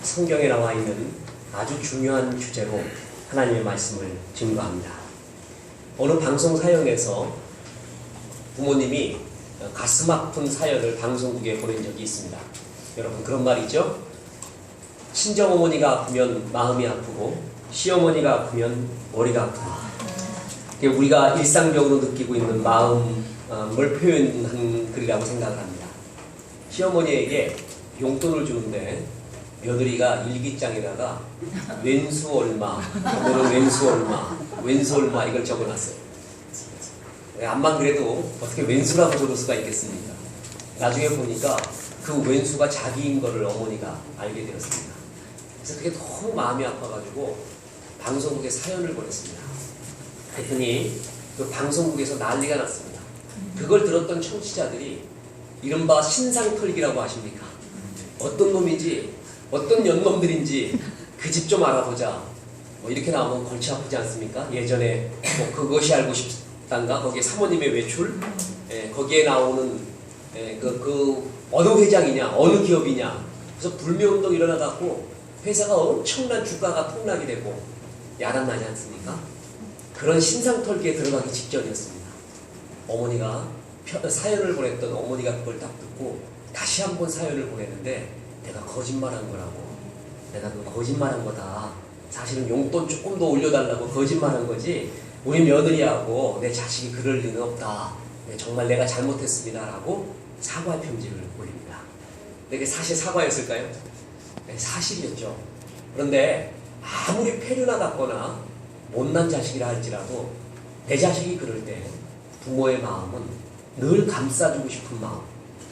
성경에 나와 있는 아주 중요한 주제로 하나님의 말씀을 증거합니다. 어느 방송 사연에서 부모님이 가슴 아픈 사연을 방송국에 보낸 적이 있습니다. 여러분, 그런 말 있죠? 친정어머니가 아프면 마음이 아프고 시어머니가 아프면 머리가 아프다. 우리가 일상적으로 느끼고 있는 마음을 표현한 글이라고 생각을 합니다. 시어머니에게 용돈을 주는데 며느리가 일기장에다가 왼수 얼마, 오늘은 왼수 얼마, 왼수 얼마 이걸 적어놨어요. 암만 그래도 어떻게 왼수라고 적을 수가 있겠습니까? 나중에 보니까 그 왼수가 자기인 거를 어머니가 알게 되었습니다. 그래서 그게 너무 마음이 아파가지고 방송국에 사연을 보냈습니다. 그랬더니 그 방송국에서 난리가 났습니다. 그걸 들었던 청취자들이 이른바 신상털기라고 아십니까? 어떤 놈인지 어떤 연놈들인지 그 집 좀 알아보자. 뭐 이렇게 나오면 골치 아프지 않습니까? 예전에 뭐 그것이 알고 싶단가 거기에 사모님의 외출, 거기에 나오는 그 어느 회장이냐, 어느 기업이냐. 그래서 불매운동 일어나갖고 회사가 엄청난 주가가 폭락이 되고 야단나지 않습니까? 그런 신상털기에 들어가기 직전이었습니다. 어머니가 사연을 보냈던 어머니가 그걸 딱 듣고 다시 한번 사연을 보냈는데 내가 거짓말한 거라고. 내가 그 거짓말한 거다. 사실은 용돈 조금 더 올려달라고 거짓말한 거지 우리 며느리하고 내 자식이 그럴 리는 없다. 정말 내가 잘못했습니다. 라고 사과 편지를 올립니다. 이게 사실 사과였을까요? 네, 사실이었죠. 그런데 아무리 폐륜화 같거나 못난 자식이라 할지라도 내 자식이 그럴 때 부모의 마음은 늘 감싸주고 싶은 마음,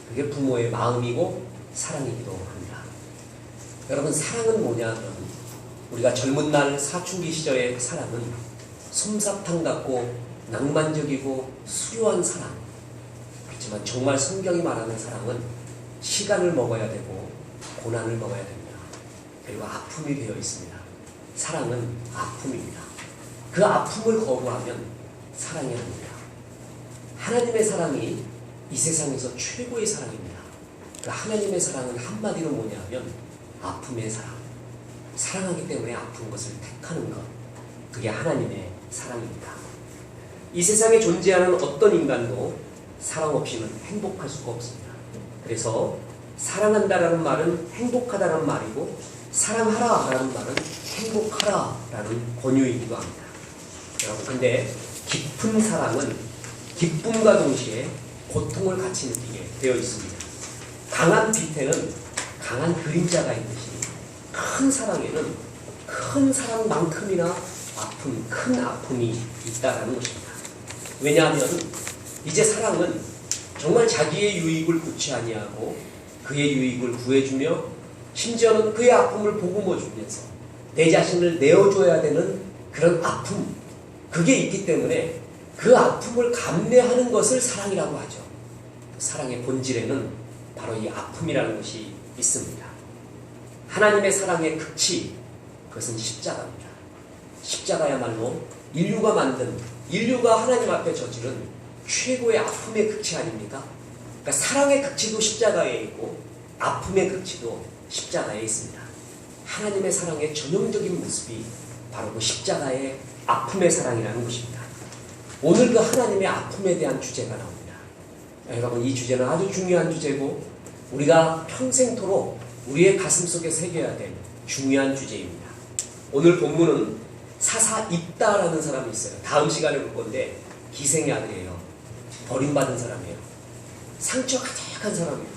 그게 부모의 마음이고 사랑이기도 합니다. 여러분, 사랑은 뭐냐면 우리가 젊은 날 사춘기 시절의 사랑은 솜사탕 같고 낭만적이고 수려한 사랑. 그렇지만 정말 성경이 말하는 사랑은 시간을 먹어야 되고 고난을 먹어야 됩니다. 그리고 아픔이 되어 있습니다. 사랑은 아픔입니다. 그 아픔을 거부하면 사랑이 아닙니다. 하나님의 사랑이 이 세상에서 최고의 사랑입니다. 그 하나님의 사랑은 한마디로 뭐냐면 아픔의 사랑. 사랑하기 때문에 아픈 것을 택하는 것. 그게 하나님의 사랑입니다. 이 세상에 존재하는 어떤 인간도 사랑 없이는 행복할 수가 없습니다. 그래서 사랑한다라는 말은 행복하다는 말이고 사랑하라라는 말은 행복하라라는 권유이기도 합니다. 여러분, 근데 깊은 사랑은 기쁨과 동시에 고통을 같이 느끼게 되어 있습니다. 강한 빛에는 강한 그림자가 있듯이 큰 사랑에는 큰 사랑만큼이나 아픈 큰 아픔이 있다라는 것입니다. 왜냐하면 이제 사랑은 정말 자기의 유익을 구치 아니하고 그의 유익을 구해주며 심지어는 그의 아픔을 보고må 주면서 내 자신을 내어줘야 되는 그런 아픔, 그게 있기 때문에 그 아픔을 감내하는 것을 사랑이라고 하죠. 사랑의 본질에는 바로 이 아픔이라는 것이 있습니다. 하나님의 사랑의 극치, 그것은 십자가입니다. 십자가야말로 인류가 하나님 앞에 저지른 최고의 아픔의 극치 아닙니까? 그러니까 사랑의 극치도 십자가에 있고 아픔의 극치도 십자가에 있습니다. 하나님의 사랑의 전형적인 모습이 바로 그 십자가의 아픔의 사랑이라는 것입니다. 오늘 그 하나님의 아픔에 대한 주제가 나옵니다. 여러분, 이 주제는 아주 중요한 주제고 우리가 평생토록 우리의 가슴속에 새겨야 될 중요한 주제입니다. 오늘 본문은 사사 입다라는 사람이 있어요. 다음 시간에 볼 건데 기생의 아들이에요. 버림받은 사람이에요. 상처 가득한 사람이에요.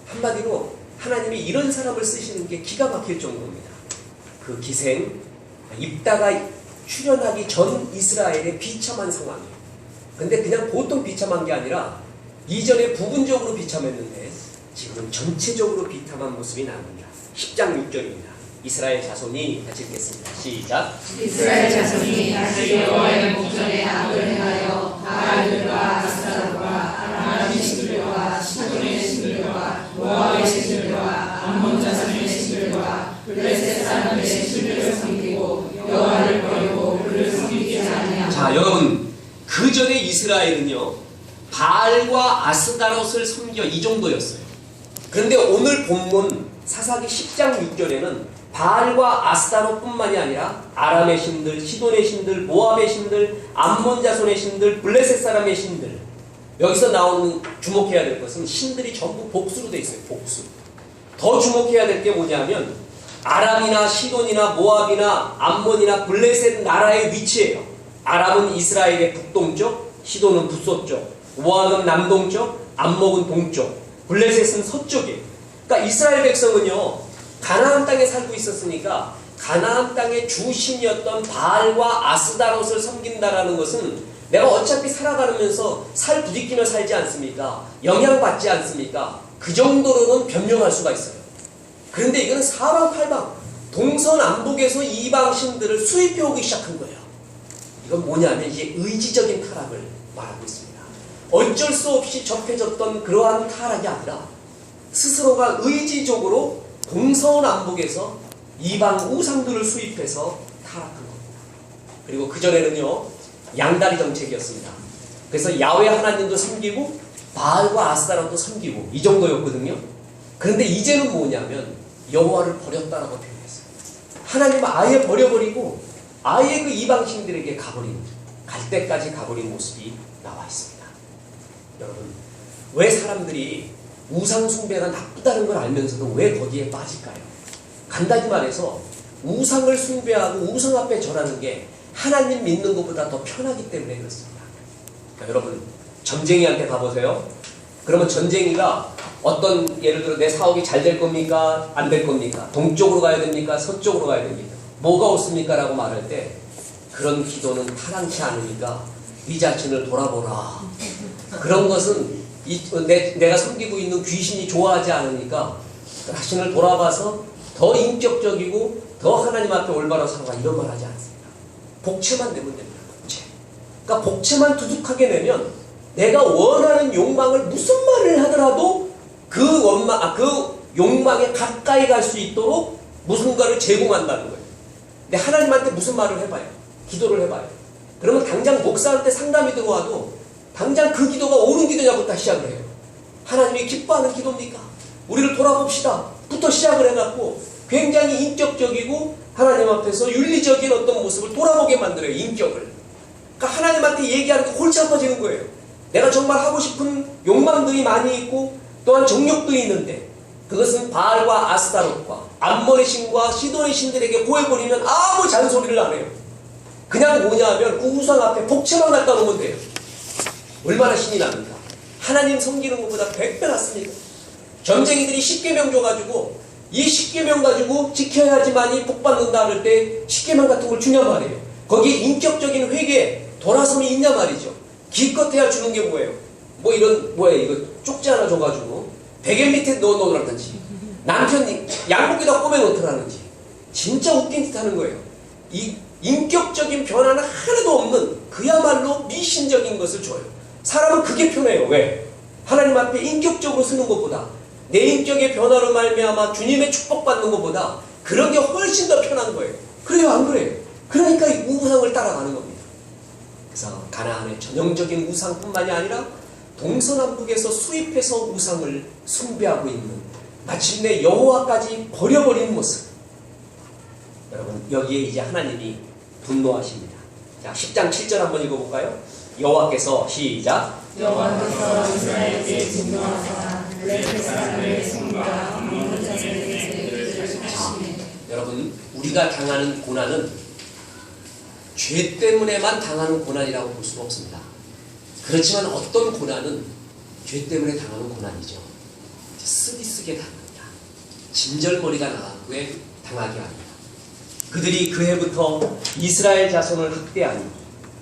한마디로 하나님이 이런 사람을 쓰시는 게 기가 막힐 정도입니다. 그 기생 입다가 출현하기 전 이스라엘의 비참한 상황이에요. 근데 그냥 보통 비참한 게 아니라 이전에 부분적으로 비참했는데 지금은 전체적으로 비참한 모습이 나옵니다. 10장 6절입니다. 이스라엘 자손이 같이 읽겠습니다. 시작. 이스라엘 자손이 다시 여호와의 목전에 악을 행하여 바알들과 아스타롯과 아람의 신들과 시돈의 신들과 모압의 신들과 암몬 자손의 신들과 블레셋 사람의 신들을 섬기고 여호와를 버리고 그를 섬기지 아니하고. 자, 여러분, 그 전에 이스라엘은요 바알과 아스다롯을 섬겨 이 정도였어요. 그런데 오늘 본문 사사기 10장 6절에는 바알과 아스타롯뿐만이 아니라 아람의 신들, 시돈의 신들, 모압의 신들, 암몬 자손의 신들, 블레셋 사람의 신들, 여기서 나오는 주목해야 될 것은 신들이 전부 복수로 돼 있어요. 복수. 더 주목해야 될 게 뭐냐면 아람이나 시돈이나 모압이나 암몬이나 블레셋 나라의 위치예요. 아람은 이스라엘의 북동쪽, 시돈은 북서쪽, 모압은 남동쪽, 암몬은 동쪽, 블레셋은 서쪽이에요. 그러니까 이스라엘 백성은요, 가나안 땅에 살고 있었으니까 가나안 땅의 주신이었던 바알과 아스다롯을 섬긴다라는 것은 내가 어차피 살아가면서 살 부딪히며 살지 않습니까? 영향받지 않습니까? 그 정도로는 변명할 수가 있어요. 그런데 이거는 사방팔방 동서남북에서 이방 신들을 수입해 오기 시작한 거예요. 이건 뭐냐면 이제 의지적인 타락을 말하고 있습니다. 어쩔 수 없이 접해졌던 그러한 타락이 아니라 스스로가 의지적으로 동서남북에서 이방 우상들을 수입해서 타락한 겁니다. 그리고 그전에는요, 양다리 정책이었습니다. 그래서 야훼 하나님도 섬기고 바알과 아스타롯도 섬기고 이 정도였거든요. 그런데 이제는 뭐냐면 여호와를 버렸다라고 표현했어요. 하나님을 아예 버려버리고 아예 그 이방신들에게 가버린, 갈 때까지 가버린 모습이 나와 있습니다. 여러분, 왜 사람들이 우상 숭배가 나쁘다는 걸 알면서도 왜 거기에 빠질까요? 간단히 말해서 우상을 숭배하고 우상 앞에 절하는 게 하나님 믿는 것보다 더 편하기 때문에 그렇습니다. 그러니까 여러분, 점쟁이한테 가보세요. 그러면 점쟁이가 어떤, 예를 들어 내 사업이 잘 될 겁니까? 안 될 겁니까? 동쪽으로 가야 됩니까? 서쪽으로 가야 됩니까? 뭐가 옳습니까? 라고 말할 때 그런 기도는 타당치 않으니까 네 자신을 돌아보라. 그런 것은 내가 섬기고 있는 귀신이 좋아하지 않으니까 자신을 돌아봐서 더 인격적이고 더 하나님 앞에 올바로 살아가, 이런 말 하지 않습니다. 복채만 내면 됩니다. 복채. 그러니까 복채만 두둑하게 내면 내가 원하는 욕망을 무슨 말을 하더라도 그 욕망에 가까이 갈 수 있도록 무슨가를 제공한다는 거예요. 근데 하나님한테 무슨 말을 해봐요? 기도를 해봐요. 그러면 당장 목사한테 상담이 들어와도 당장 그 기도가 옳은 기도냐부터 시작을 해요. 하나님이 기뻐하는 기도입니까? 우리를 돌아봅시다 부터 시작을 해갖고 굉장히 인격적이고 하나님 앞에서 윤리적인 어떤 모습을 돌아보게 만들어요. 인격을. 그러니까 하나님한테 얘기하는 게 골치 아파지는 거예요. 내가 정말 하고 싶은 욕망들이 많이 있고 또한 정욕도 있는데 그것은 바알과 아스타롯과 암몬의 신과 시돈의 신들에게 보여버리면 아무 잔소리를 안 해요. 그냥 뭐냐면 우상 앞에 복채만 갖다 놓으면 돼요. 얼마나 신이 납니까? 하나님 섬기는 것보다 100배 낫습니다. 점쟁이들이 10계명 줘가지고 이 10계명 가지고 지켜야지만이 복받는다 할 때 10계명 같은 걸 주냐 말이에요. 거기에 인격적인 회개, 돌아섬이 있냐 말이죠. 기껏해야 주는 게 뭐예요? 뭐 이런, 이거 쪽지 하나 줘가지고 베개 밑에 넣어놓으라든지 남편 양복에다 꼬매놓더라든지 진짜 웃긴 짓 하는 거예요. 이 인격적인 변화는 하나도 없는 그야말로 미신적인 것을 줘요. 사람은 그게 편해요. 왜? 하나님 앞에 인격적으로 쓰는 것보다 내 인격의 변화로 말미암아 주님의 축복받는 것보다 그런 게 훨씬 더 편한 거예요. 그래요, 안 그래요? 그러니까 이 우상을 따라가는 겁니다. 그래서 가나안의 전형적인 우상뿐만이 아니라 동서남북에서 수입해서 우상을 숭배하고 있는, 마침내 여호와까지 버려버린 모습. 여러분, 여기에 이제 하나님이 분노하십니다. 자, 10장 7절 한번 읽어볼까요? 여호와께서 시작. 여호와께서 이스라엘에게 분노하사 블레셋 사람의 손과 암몬 자손에게 들으시네. 여러분, 우리가 당하는 고난은 죄 때문에만 당하는 고난이라고 볼 수가 없습니다. 그렇지만 어떤 고난은 죄 때문에 당하는 고난이죠. 쓰디쓰게 당합니다. 진절머리가 나게 당하게 합니다. 그들이 그 해부터 이스라엘 자손을 학대하니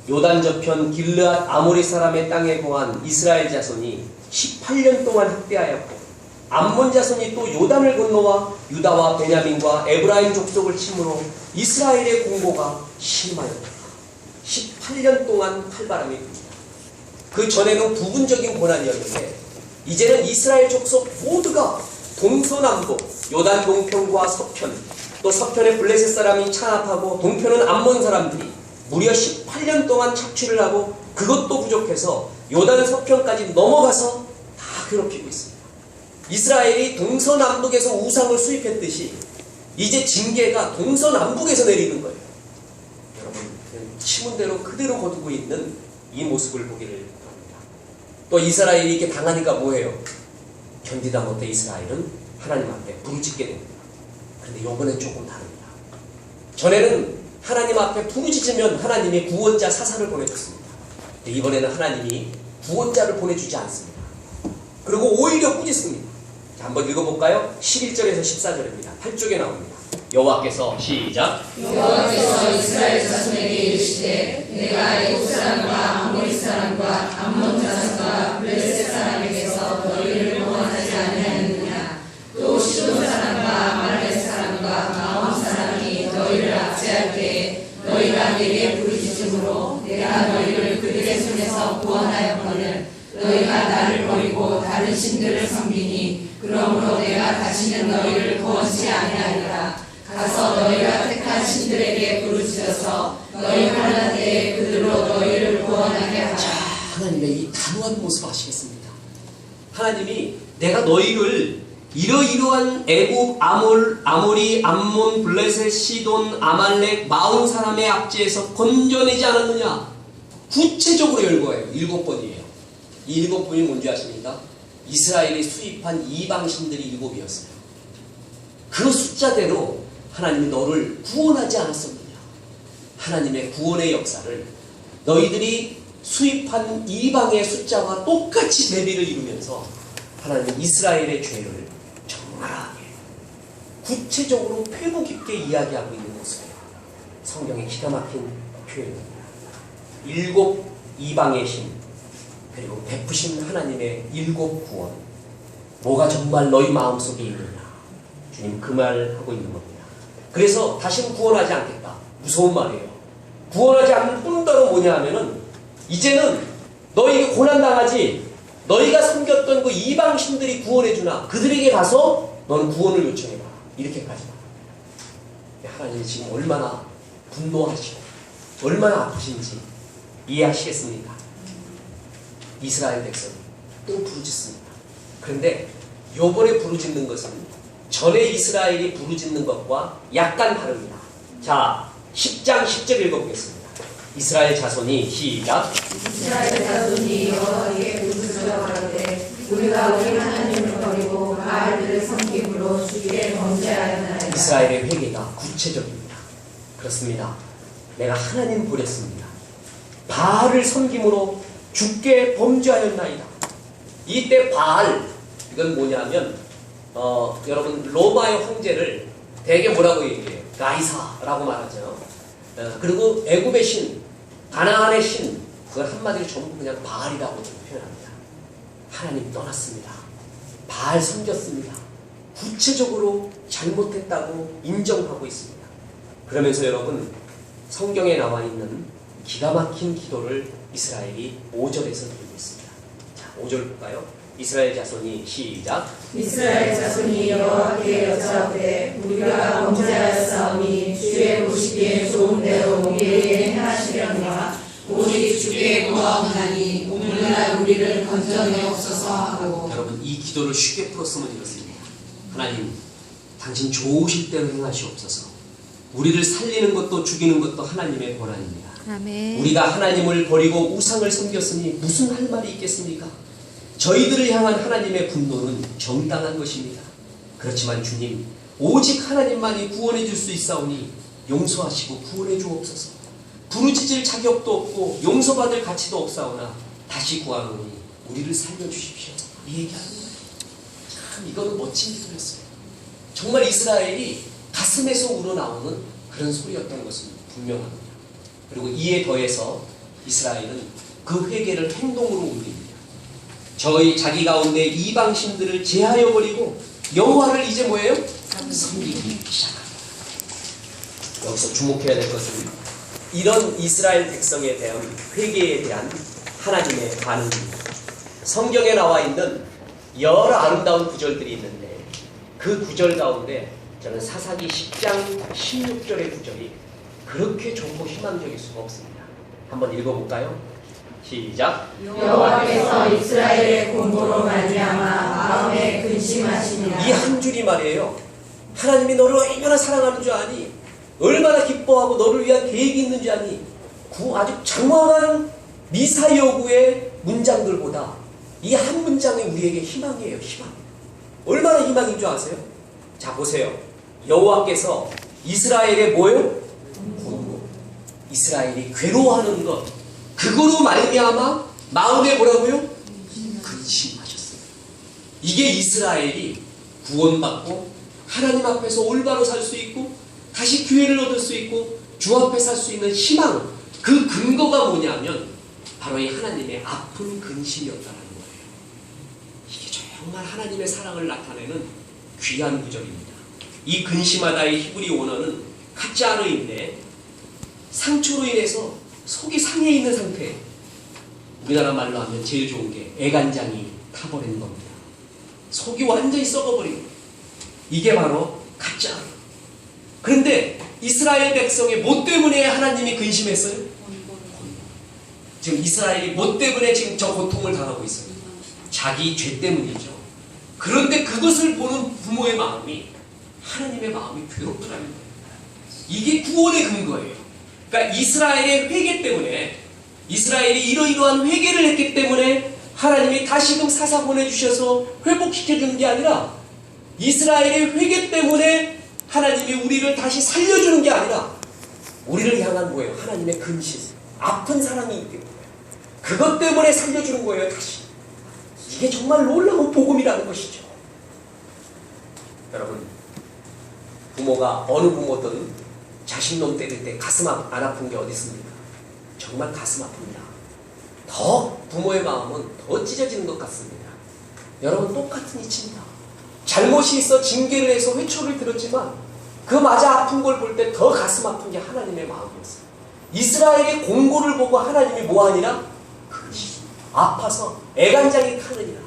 요단 저편 길르앗 아모리 사람의 땅에 거한 이스라엘 자손이 18년 동안 학대하였고 암몬 자손이 또 요단을 건너와 유다와 베냐민과 에브라임 족속을 침으로 이스라엘의 공고가 심하였다. 18년 동안 칼바람이 붑니다. 그 전에는 부분적인 고난이었는데 이제는 이스라엘 족속 모두가 동서남북 요단 동편과 서편, 또 서편에 블레셋 사람이 찬압하고 동편은 암몬 사람들이 무려 18년 동안 착취를 하고 그것도 부족해서 요단 서편까지 넘어가서 다 괴롭히고 있습니다. 이스라엘이 동서남북에서 우상을 수입했듯이 이제 징계가 동서남북에서 내리는 거예요. 여러분, 치문대로 그대로 거두고 있는 이 모습을 보기를 바랍니다. 또 이스라엘이 이렇게 당하니까 뭐해요? 견디다 못해 이스라엘은 하나님 앞에 부르짖게 됩니다. 그런데 이번엔 조금 다릅니다. 전에는 하나님 앞에 부르짖으면 하나님이 구원자 사사를 보내줬습니다. 근데 이번에는 하나님이 구원자를 보내주지 않습니다. 그리고 오히려 꾸짖습니다. 자, 한번 읽어볼까요? 11절에서 14절입니다. 8쪽에 나옵니다. 여호와께서 시작. 여호와께서 이스라엘 자손에게 이르시되 내가 애굽 사람과 아모리 사람과 암몬 자손과 블레셋 사람에게서 너희를 구원하지 아니하였느냐. 또 시돈 사람과 아말렉 사람과 마온 사람이 너희를 압제할 때에 너희가 내게 부르짖음으로 내가 너희를 그들의 손에서 구원하였거늘 너희가 나를 버리고 다른 신들을 섬기니 그러므로 내가 다시는 너희를 구원치 아니하리라. 가서 너희가 택한 신들에게 부르짖어서 너희 환난 때에 그들로 너희를 구원하게 하라. 자, 하나님의 이 단호한 모습 아시겠습니까? 하나님이 내가 너희를 이러이러한 애굽, 아모리, 암몬, 블레셋, 시돈, 아말렉, 마온 사람의 압제에서 건져내지 않았느냐? 구체적으로 열거해요. 7번이에요. 이 7번이 뭔지 아십니까? 이스라엘이 수입한 이방신들이 7이었어요. 그 숫자대로 하나님이 너를 구원하지 않았었느냐? 하나님의 구원의 역사를 너희들이 수입한 이방의 숫자와 똑같이 대비를 이루면서 하나님은 이스라엘의 죄를 적나라하게 구체적으로 폐부 깊게 이야기하고 있는 모습이에요. 성경의 기가 막힌 표현입니다. 7 이방의 신 그리고 베푸신 하나님의 7 구원, 뭐가 정말 너희 마음속에 있느냐? 주님 그 말하고 있는 겁니다. 그래서 다시는 구원하지 않겠다. 무서운 말이에요. 구원하지 않는 뿐더러 뭐냐 하면은 이제는 너희가 고난당하지, 너희가 섬겼던 그 이방신들이 구원해주나 그들에게 가서 너는 구원을 요청해봐. 이렇게까지 하나님이 지금 얼마나 분노하시고 얼마나 아프신지 이해하시겠습니까? 이스라엘 백성이 또 부르짖습니다. 그런데 요번에 부르짖는 것은 전에 이스라엘이 부르짖는 것과 약간 다릅니다. 자, 10장 10절 읽어보겠습니다. 이스라엘 자손이 시작. 이스라엘 자손이 여호와에게 부르짖어 가로되 우리가 우리 하나님을 버리고 바알들을 섬김으로 주께 범죄하였나이다. 이스라엘의 회개가 구체적입니다. 그렇습니다. 내가 하나님 버렸습니다. 바알을 섬김으로 주께 범죄하였나이다. 이때 바알, 이건 뭐냐면 여러분 로마의 황제를 대개 뭐라고 얘기해요? 가이사라고 말하죠. 그리고 애굽의 신, 가나안의 신, 그걸 한마디로 전부 그냥 바알이라고 표현합니다. 하나님 떠났습니다. 바알 섬겼습니다. 구체적으로 잘못했다고 인정하고 있습니다. 그러면서 여러분 성경에 나와 있는 기가 막힌 기도를 이스라엘이 5절에서 드리고 있습니다. 자, 5절 볼까요? 이스라엘 자손이 시작. 이스라엘 자손이 여호와께 여짜오되 우리가 범죄하였사오니 주의 보시기에 좋은 대로 우리에게 행하시려니와 오직 주께 구하오나니 오늘날 우리를 건져내옵소서 하고. 여러분 이 기도를 쉽게 풀었으면 이렇습니다. 하나님 당신 좋으실 대로 행하시옵소서. 우리를 살리는 것도 죽이는 것도 하나님의 권한입니다. 아멘. 우리가 하나님을 버리고 우상을 섬겼으니 무슨 할 말이 있겠습니까? 저희들을 향한 하나님의 분노는 정당한 것입니다. 그렇지만 주님, 오직 하나님만이 구원해 줄 수 있사오니 용서하시고 구원해 주옵소서. 부르짖을 자격도 없고 용서받을 가치도 없사오나 다시 구하노니 우리를 살려주십시오. 이 얘기하는 거예요. 참 이거는 멋진 기도였어요. 정말 이스라엘이 가슴에서 우러나오는 그런 소리였던 것은 분명합니다. 그리고 이에 더해서 이스라엘은 그 회개를 행동으로 옮깁니다. 저희 자기 가운데 이방신들을 제하여 버리고 여호와를 이제 뭐예요? 섬기기 시작합니다. 여기서 주목해야 될 것은 이런 이스라엘 백성에 대한 회개에 대한 하나님의 반응입니다. 성경에 나와 있는 여러 아름다운 구절들이 있는데 그 구절 가운데 저는 사사기 10장 16절의 구절이 그렇게 좋고 희망적일 수가 없습니다. 한번 읽어볼까요? 시작. 여호와께서 이스라엘의 공고로 말미암아 마음에 근심하시니라. 이 한 줄이 말이에요. 하나님이 너를 얼마나 사랑하는 줄 아니? 얼마나 기뻐하고 너를 위한 계획이 있는 줄 아니? 아주 장황한 미사여구의 문장들보다 이 한 문장이 우리에게 희망이에요. 희망. 얼마나 희망인 줄 아세요? 자, 보세요. 여호와께서 이스라엘의 뭐예요? 공고. 이스라엘이 괴로워하는 것, 그거로 말미암아 마음에 뭐라고요? 근심하셨어요. 이게 이스라엘이 구원받고 하나님 앞에서 올바로 살 수 있고 다시 기회를 얻을 수 있고 주 앞에 살 수 있는 희망, 그 근거가 뭐냐면 바로 이 하나님의 아픈 근심이었다는 거예요. 이게 정말 하나님의 사랑을 나타내는 귀한 구절입니다. 이 근심하다의 히브리 원어는 카짜르인데 상처로 인해서 속이 상해 있는 상태. 우리나라 말로 하면 제일 좋은 게 애간장이 타버리는 겁니다. 속이 완전히 썩어버린 거예요. 이게 바로 카짜르. 그런데 이스라엘 백성의 뭐 때문에 하나님이 근심했어요? 지금 이스라엘이 뭐 때문에 지금 저 고통을 당하고 있어요? 자기 죄 때문이죠. 그런데 그것을 보는 부모의 마음이 하나님의 마음이 괴롭더라는 거예요. 이게 구원의 근거예요. 그러니까 이스라엘의 회개 때문에, 이스라엘이 이러이러한 회개를 했기 때문에 하나님이 다시금 사사 보내주셔서 회복시켜주는 게 아니라 이스라엘의 회개 때문에 하나님이 우리를 다시 살려주는 게 아니라 우리를 향한 뭐예요? 하나님의 근심, 아픈 사랑이 있기 때문에 그것 때문에 살려주는 거예요. 다시. 이게 정말 놀라운 복음이라는 것이죠. 여러분, 부모가 어느 부모든 자식놈 때릴 때 가슴 안 아픈 게 어디 있습니까? 정말 가슴 아픕니다. 더 부모의 마음은 더 찢어지는 것 같습니다. 여러분, 똑같은 이치입니다. 잘못이 있어 징계를 해서 회초를 들었지만 그 맞아 아픈 걸 볼 때 더 가슴 아픈 게 하나님의 마음이었어요. 이스라엘의 공고를 보고 하나님이 뭐하니라? 근심, 아파서 애간장이 타느니라.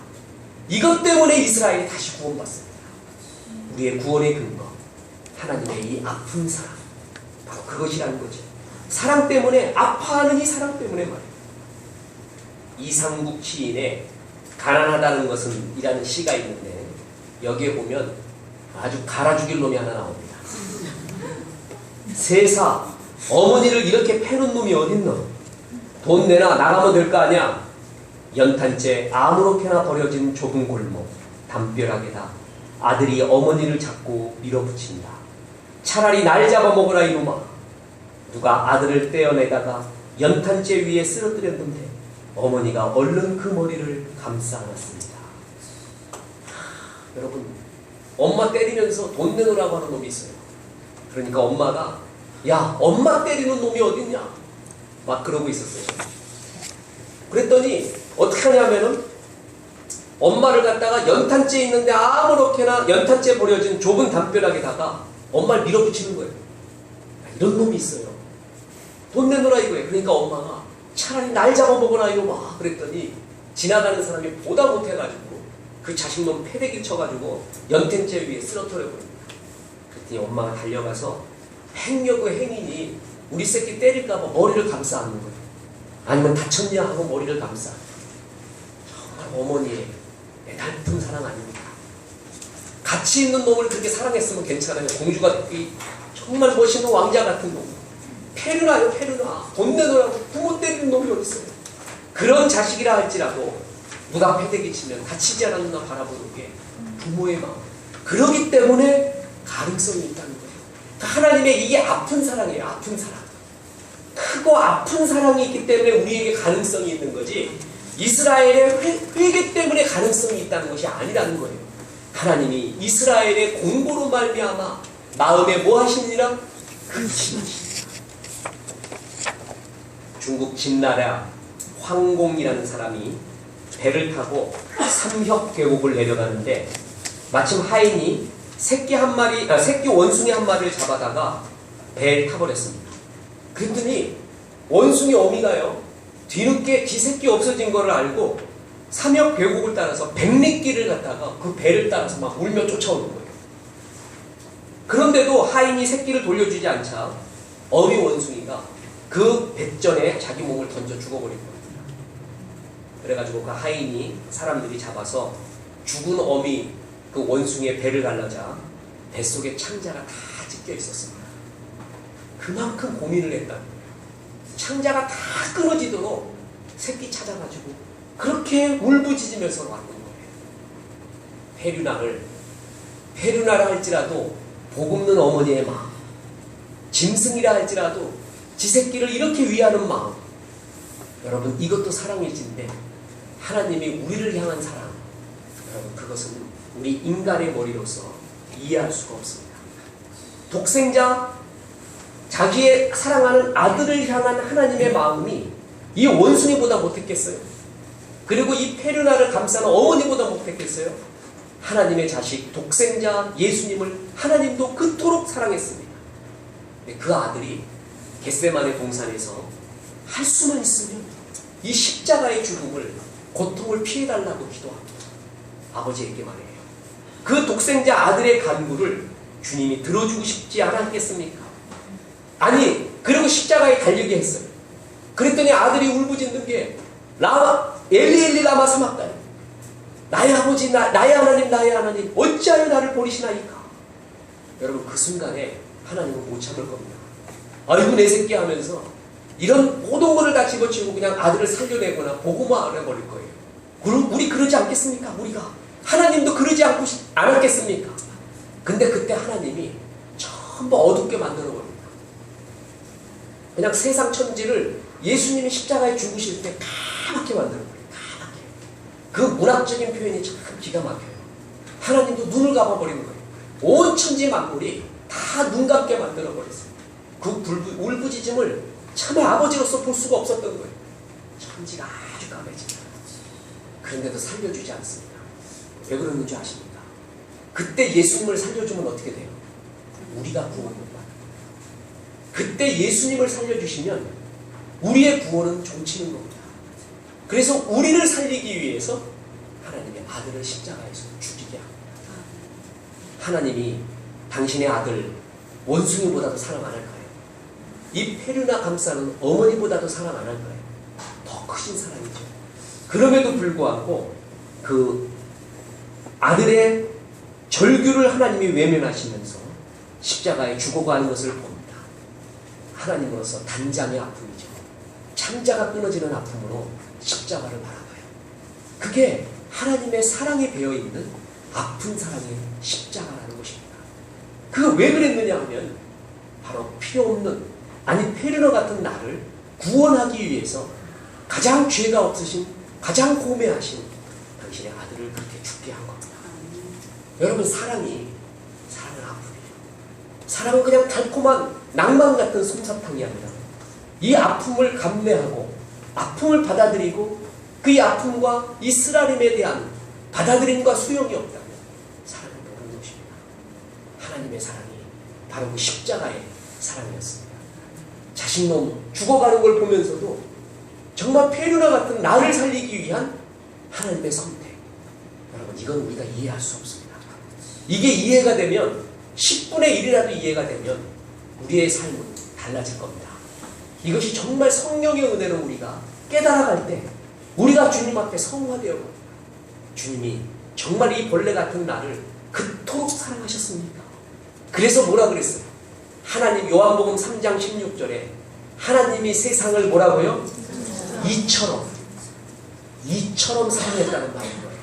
이것 때문에 이스라엘이 다시 구원받습니다. 우리의 구원의 근거, 하나님의 이 아픈 사랑, 바로 그것이라는 거죠. 사랑 때문에, 아파하는 이 사랑 때문에 말이에요. 이상국 시인의 가난하다는 것은 이라는 시가 있는데 여기에 보면 아주 갈아 죽일 놈이 하나 나옵니다. 세사, 어머니를 이렇게 패는 놈이 어딨노? 돈 내나 나가면 될 거 아니야? 연탄재 아무렇게나 버려진 좁은 골목, 담벼락에다 아들이 어머니를 잡고 밀어붙인다. 차라리 날 잡아먹으라 이놈아. 누가 아들을 떼어내다가 연탄재 위에 쓰러뜨렸는데 어머니가 얼른 그 머리를 감싸 안았습니다. 여러분, 엄마 때리면서 돈 내놓으라고 하는 놈이 있어요. 그러니까 엄마가 야, 엄마 때리는 놈이 어딨냐? 막 그러고 있었어요. 그랬더니 어떻게 하냐면은 엄마를 갖다가 연탄재 있는데 아무렇게나 연탄재 버려진 좁은 담벼락에다가 엄마를 밀어붙이는 거예요. 이런 놈이 있어요. 돈 내놓으라 이거예요. 그러니까 엄마가 차라리 날 잡아먹어라 이놈아. 그랬더니 지나가는 사람이 보다 못해가지고 그 자식놈 패대기 쳐가지고 연탄재 위에 쓰러뜨려버립니다. 그랬더니 엄마가 달려가서 행여그 행인이 우리 새끼 때릴까봐 머리를 감싸 안는 거예요. 아니면 다쳤냐 하고 머리를 감싸. 정말 어머니의 애달픈 사랑 아닙니까? 가치 있는 놈을 그렇게 사랑했으면 괜찮아요. 공주가 됐기 정말 멋있는 왕자 같은 놈. 페르나요, 페르나. 돈 내놓으라고 부모 때리는 놈이 어딨어요. 그런 자식이라 할지라도 누가 패대기 치면 다치지 않았나 바라보는 게 부모의 마음. 그러기 때문에 가능성이 있다는 거예요. 하나님의 이게 아픈 사랑이에요. 아픈 사랑. 크고 아픈 사랑이 있기 때문에 우리에게 가능성이 있는 거지, 이스라엘의 회개 때문에 가능성이 있다는 것이 아니라는 거예요. 하나님이 이스라엘의 공고로 말미암아 마음에 뭐 하시니라? 근심하시니라. 중국 진나라 황공이라는 사람이 배를 타고 삼협 계곡을 내려가는데 마침 하인이 새끼 원숭이 한 마리를 잡아다가 배에 타버렸습니다. 그랬더니 원숭이 어미가요, 뒤늦게 지 새끼 없어진 거를 알고 삼협 계곡을 따라서 백리길을 갔다가 그 배를 따라서 막 울며 쫓아오는 거예요. 그런데도 하인이 새끼를 돌려주지 않자 어미 원숭이가 그 배전에 자기 몸을 던져 죽어버린 거예요. 그래가지고 그 하인이 사람들이 잡아서 죽은 어미 그 원숭이의 배를 갈라자 뱃속에 창자가 다 찢겨 있었습니다. 그만큼 고민을 했다. 창자가 다 끊어지도록 새끼 찾아가지고 그렇게 울부짖으면서 왔던 거예요. 페류나라 할지라도 복없는 어머니의 마음, 짐승이라 할지라도 지 새끼를 이렇게 위하는 마음, 여러분 이것도 사랑일진데 하나님이 우리를 향한 사랑, 여러분 그것은 우리 인간의 머리로서 이해할 수가 없습니다. 독생자, 자기의 사랑하는 아들을 향한 하나님의 마음이 이 원숭이보다 못했겠어요? 그리고 이 페르나를 감싸는 어머니보다 못했겠어요? 하나님의 자식, 독생자 예수님을 하나님도 그토록 사랑했습니다. 근데 그 아들이 겟세마네 동산에서 할 수만 있으면 이 십자가의 죽음을, 고통을 피해달라고 기도합니다. 아버지에게 말해요. 그 독생자 아들의 간구를 주님이 들어주고 싶지 않았겠습니까? 아니, 그리고 십자가에 달리게 했어요. 그랬더니 아들이 울부짖는 게 엘리 엘리 라마 사막다니, 나의 아버지, 나의 하나님, 나의 하나님, 어찌하여 나를 버리시나이까? 여러분 그 순간에 하나님은 못 참을 겁니다. 아이고 내 새끼 하면서 이런 모든 것을 다 집어치우고 그냥 아들을 살려내거나 보고만 해버릴 거예요. 우리 그러지 않겠습니까? 우리가 하나님도 그러지 않았겠습니까? 근데 그때 하나님이 전부 어둡게 만들어버립니다. 그냥 세상 천지를 예수님이 십자가에 죽으실 때 까맣게 만들어버려요. 까맣게. 그 문학적인 표현이 참 기가 막혀요. 하나님도 눈을 감아버리는 거예요. 온 천지 만물이 다 눈 감게 만들어버렸어요. 그 울부짖음을 참의 아버지로서 볼 수가 없었던 거예요. 천지가 아주 까매집니다. 그런데도 살려주지 않습니다. 왜 그러는 줄 아십니까? 그때 예수님을 살려주면 어떻게 돼요? 우리가 구원을 받아요. 그때 예수님을 살려주시면 우리의 구원은 종치는 겁니다. 그래서 우리를 살리기 위해서 하나님의 아들을 십자가에서 죽이게 합니다. 하나님이 당신의 아들 원숭이보다도 사랑 안 할까요? 이 페르나 감싸는 어머니보다도 사랑 안 할까요? 더 크신 사랑이죠. 그럼에도 불구하고 그 아들의 절규를 하나님이 외면하시면서 십자가에 죽어가는 것을 봅니다. 하나님으로서 단장의 아픔이죠. 창자가 끊어지는 아픔으로 십자가를 바라봐요. 그게 하나님의 사랑에 배어있는 아픈 사랑의 십자가라는 것입니다. 그가 왜 그랬느냐 하면 바로 필요없는, 아니 페르너 같은 나를 구원하기 위해서 가장 죄가 없으신, 가장 고매하신 당신의 아들을 그렇게 죽게 한 겁니다. 여러분 사랑은 아픔이에요. 사랑은 그냥 달콤한 낭만 같은 솜사탕이 아니라 이 아픔을 감내하고 아픔을 받아들이고 그 이 아픔과 이 쓰라림에 대한 받아들임과 수용이 없다면 사랑은 모르는 것입니다. 하나님의 사랑이 바로 그 십자가의 사랑이었습니다. 자식놈 죽어가는 걸 보면서도 정말 페르나 같은 나를 살리기 위한 하나님의 선택. 여러분 이건 우리가 이해할 수 없습니다. 이게 이해가 되면 10분의 1이라도 이해가 되면 우리의 삶은 달라질 겁니다. 이것이 정말 성령의 은혜로 우리가 깨달아갈 때 우리가 주님 앞에 성화되어 갑니다. 주님이 정말 이 벌레 같은 나를 그토록 사랑하셨습니까? 그래서 뭐라 그랬어요? 하나님 요한복음 3장 16절에 하나님이 세상을 뭐라고요? 이처럼 사랑했다는 말인 거예요.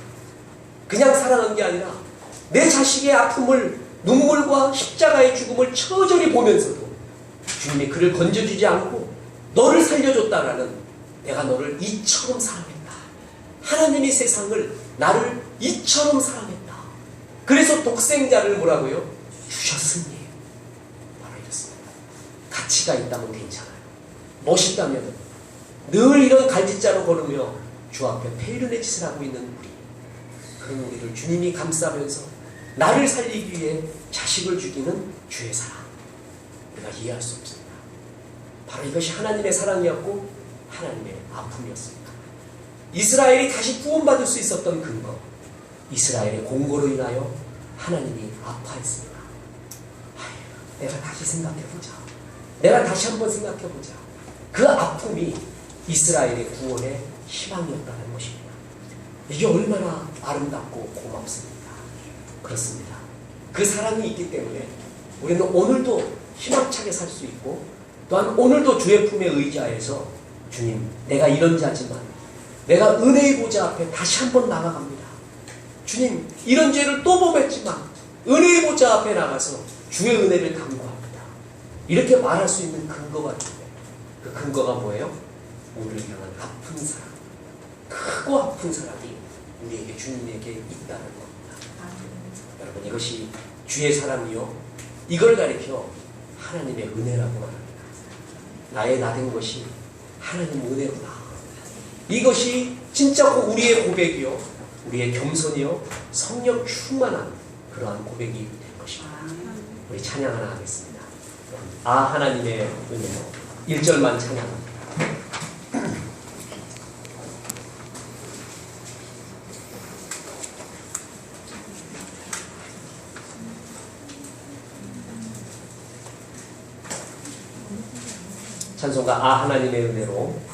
그냥 사랑한 게 아니라 내 자식의 아픔을, 눈물과 십자가의 죽음을 처절히 보면서도 주님이 그를 건져주지 않고 너를 살려줬다라는, 내가 너를 이처럼 사랑했다. 하나님이 세상을, 나를 이처럼 사랑했다. 그래서 독생자를 뭐라고요? 주셨으니. 바로 이렇습니다. 가치가 있다면 괜찮아요. 멋있다면 늘 이런 갈짓자로 걸으며 주 앞에 페르네 짓을 하고 있는 우리, 그런 우리를 주님이 감싸면서 나를 살리기 위해 자식을 죽이는 주의 사랑, 우리가 이해할 수 없습니다. 바로 이것이 하나님의 사랑이었고 하나님의 아픔이었습니다. 이스라엘이 다시 구원받을 수 있었던 근거, 이스라엘의 공고로 인하여 하나님이 아파했습니다. 내가 다시 생각해보자. 내가 다시 한번 생각해보자. 그 아픔이 이스라엘의 구원의 희망이었다는 것입니다. 이게 얼마나 아름답고 고맙습니까? 그렇습니다. 그 사랑이 있기 때문에 우리는 오늘도 희망차게 살 수 있고, 또한 오늘도 주의 품에 의지하여서 주님, 내가 이런 자지만 내가 은혜의 보좌 앞에 다시 한번 나가갑니다. 주님, 이런 죄를 또 범했지만 은혜의 보좌 앞에 나가서 주의 은혜를 간구합니다. 이렇게 말할 수 있는 근거가 있는데, 그 근거가 뭐예요? 우리를 향한 아픈 사랑, 크고 아픈 사랑이 우리에게, 주님에게 있다는 겁니다. 여러분, 이것이 주의 사랑이요, 이걸 가리켜 하나님의 은혜라고 말합니다. 나의 나된 것이 하나님 은혜구나. 이것이 진짜 우리의 고백이요, 우리의 겸손이요, 성령 충만한 그러한 고백이 될 것입니다. 우리 찬양 하나 하겠습니다. 아, 하나님의 은혜로 1절만 찬양합니다. 찬송가 아, 하나님의 은혜로.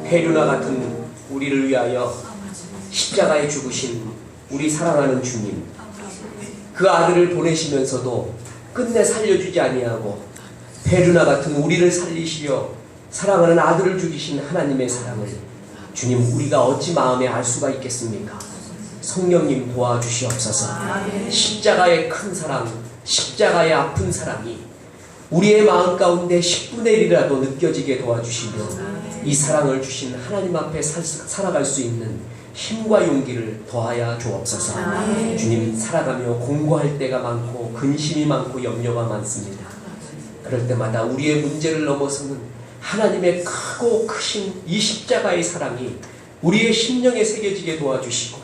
해류나 같은 우리를 위하여 십자가에 죽으신 우리 사랑하는 주님, 그 아들을 보내시면서도 끝내 살려주지 아니하고 해류나 같은 우리를 살리시려 사랑하는 아들을 죽이신 하나님의 사랑을 주님, 우리가 어찌 마음에 알 수가 있겠습니까? 성령님 도와주시옵소서. 십자가의 큰 사랑, 십자가의 아픈 사랑이 우리의 마음 가운데 10분의 1이라도 느껴지게 도와주시며 이 사랑을 주신 하나님 앞에 살아갈 수 있는 힘과 용기를 더하여 주옵소서. 주님, 살아가며 공고할 때가 많고 근심이 많고 염려가 많습니다. 그럴 때마다 우리의 문제를 넘어서는 하나님의 크고 크신 이 십자가의 사랑이 우리의 심령에 새겨지게 도와주시고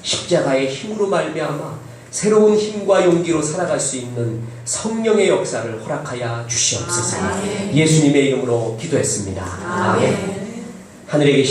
십자가의 힘으로 말미암아 새로운 힘과 용기로 살아갈 수 있는 성령의 역사를 허락하여 주시옵소서. 예수님의 이름으로 기도했습니다. 아멘. 하늘에 계신